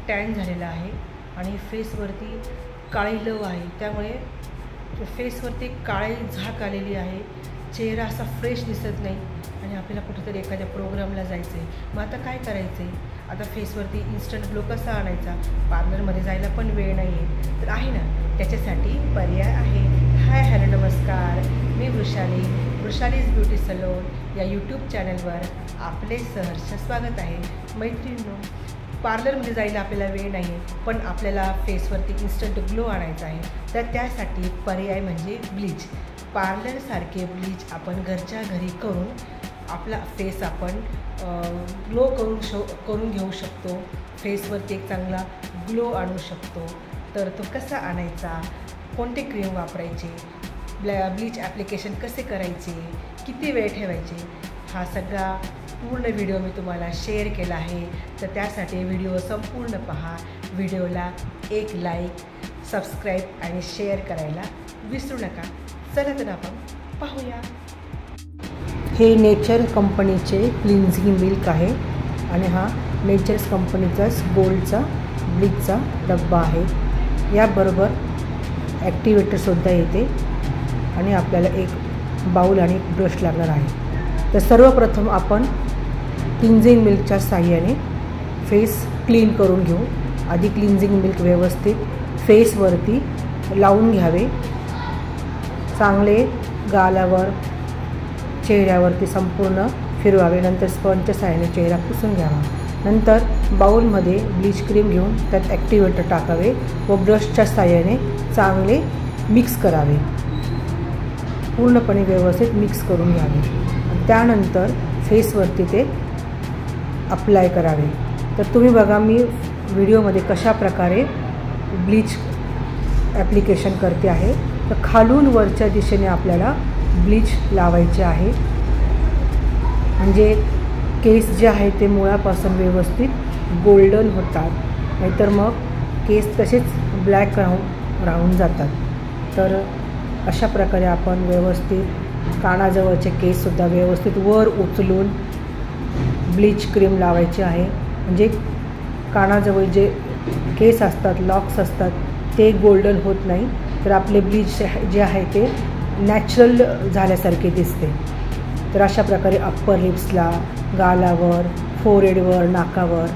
Tan झालेला आहे आणि फेसवरती काळी लव आहे, त्यामुळे फेसवरती काळी झाक आलेली आहे, चेहरा असा फ्रेश दिसत नाही आणि आपल्याला कुठेतरी एखाद्या प्रोग्रामला जायचं आहे. मग आता काय करायचं आहे? आता फेसवरती इन्स्टंट ग्लो कसा आणायचा? पार्लरमध्ये जायला पण वेळ नाही आहे, तर आहे ना त्याच्यासाठी पर्याय आहे. हाय हॅलो नमस्कार, मी वृषालीज ब्युटी सलोन या यूट्यूब चॅनलवर आपले सहर्ष स्वागत आहे. मैत्रिणींनो, पार्लरमध्ये जायला आपल्याला वेळ नाही आहे, पण आपल्याला फेसवरती इन्स्टंट ग्लो आणायचा आहे, तर त्यासाठी पर्याय म्हणजे ब्लीच. पार्लरसारखे ब्लीच आपण घरच्या घरी करून आपला फेस आपण ग्लो करून घेऊ शकतो. फेसवरती एक चांगला ग्लो आणू शकतो. तर तो कसा आणायचा, कोणते क्रीम वापरायचे, ब्लीच ॲप्लिकेशन कसे करायचे, किती वेळ ठेवायचे, हा सगळा पूर्ण व्हिडिओ मी तुम्हाला शेअर केला आहे. तर त्यासाठी व्हिडिओ संपूर्ण पहा. व्हिडिओला एक लाईक, सबस्क्राईब आणि शेअर करायला विसरू नका. चला तर आपण पाहूया. हे नेचर कंपनीचे क्लिन्झिंग मिल्क आहे आणि हा नेचर्स कंपनीचाच गोल्डचा ब्लीचचा डब्बा आहे. याबरोबर ॲक्टिवेटरसुद्धा येते आणि आपल्याला एक बाऊल आणि एक ब्रश लागणार आहे. तर सर्वप्रथम आपण क्लिन्झिंग मिल्कच्या साहाय्याने फेस क्लीन करून घेऊ. आधी क्लिन्झिंग मिल्क व्यवस्थित फेसवरती लावून घ्यावे. चांगले गालावर, चेहऱ्यावरती संपूर्ण फिरवावे. नंतर स्पंजच्या साहाय्याने चेहरा पुसून घ्यावा. नंतर बाऊलमध्ये ब्लीच क्रीम घेऊन त्यात ॲक्टिवेटर टाकावे व ब्रशच्या साहाय्याने चांगले मिक्स करावे. पूर्णपणे व्यवस्थित मिक्स करून घ्यावे. त्यानंतर फेसवरती ते अप्लाय करावे. तर तुम्ही बघा मी व्हिडिओमध्ये कशा प्रकारे ब्लीच ॲप्लिकेशन करते आहे. तर खालून वरच्या दिशेने आपल्याला ब्लीच लावायचे आहे, म्हणजे केस जे आहे ते मुळापासून व्यवस्थित गोल्डन होतात, नाहीतर मग केस तसेच ब्लॅक राहून जातात. तर अशा प्रकारे आपण व्यवस्थित कानाजवळचे केससुद्धा व्यवस्थित वर उचलून ब्लीच क्रीम लावायची आहे. म्हणजे कानाजवळ जे केस असतात, लॉक्स असतात, ते गोल्डन होत नाही, तर आपले ब्लीच जे आहे ते नॅचरल झाल्यासारखे दिसते. तर अशा प्रकारे अप्पर लिप्सला, गालावर, फोरहेडवर, नाकावर,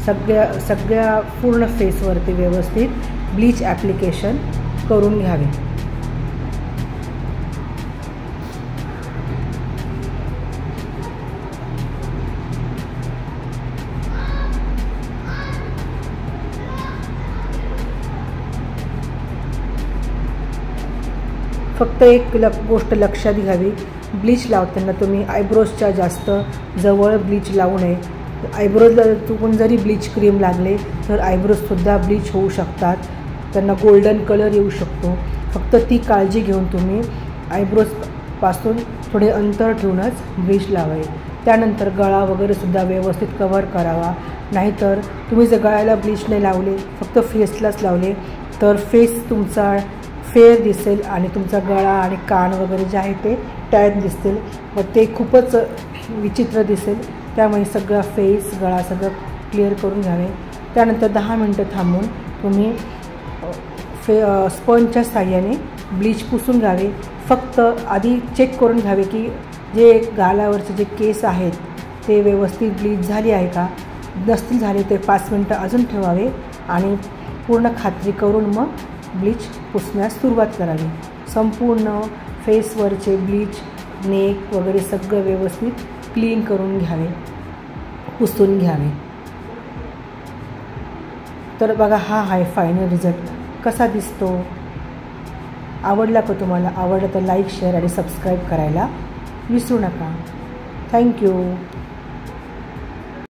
सगळ्या पूर्ण फेसवरती व्यवस्थित ब्लीच ॲप्लिकेशन करून घ्यावे. फक्त एक गोष्ट लक्षात घ्यावी, ब्लीच लावताना तुम्ही आयब्रोजच्या जास्त जवळ ब्लीच लावू नये. आयब्रोजला चुकून जरी ब्लीच क्रीम लागले तर आयब्रोजसुद्धा ब्लीच होऊ शकतात, त्यांना गोल्डन कलर येऊ शकतो. फक्त ती काळजी घेऊन तुम्ही आयब्रोजपासून थोडे अंतर ठेवूनच ब्लीच लावावे. त्यानंतर गळा वगैरेसुद्धा व्यवस्थित कव्हर करावा. नाहीतर तुम्ही जर गळ्याला ब्लीच नाही लावले, फक्त फेसलाच लावले, तर फेस तुमचा फेअर दिसेल आणि तुमचा गळा आणि कान वगैरे जे आहे ते टॅन दिसतील व ते खूपच विचित्र दिसेल. त्यामुळे सगळा फेस, गळा सगळं क्लिअर करून घ्यावे. त्यानंतर 10 मिनटं थांबून तुम्ही स्पंजच्या साहाय्याने ब्लीच पुसून घ्यावे. फक्त आधी चेक करून घ्यावे की जे गालावरचे जे केस आहेत ते व्यवस्थित ब्लीच झाली आहे का. नसतील झाले तर 5 मिनटं अजून ठेवावे आणि पूर्ण खात्री करून मग ब्लीच पुसण्यास सुरुवात करावी. संपूर्ण फेसवरचे ब्लीच, नेक वगैरे सगळं व्यवस्थित क्लीन करून घ्यावे, पुसून घ्यावे. तर बघा, हा आहे फायनल रिझल्ट. कसा दिसतो? आवडला का तुम्हाला? आवडलं तर लाईक, शेअर आणि सबस्क्राईब करायला विसरू नका. थँक्यू.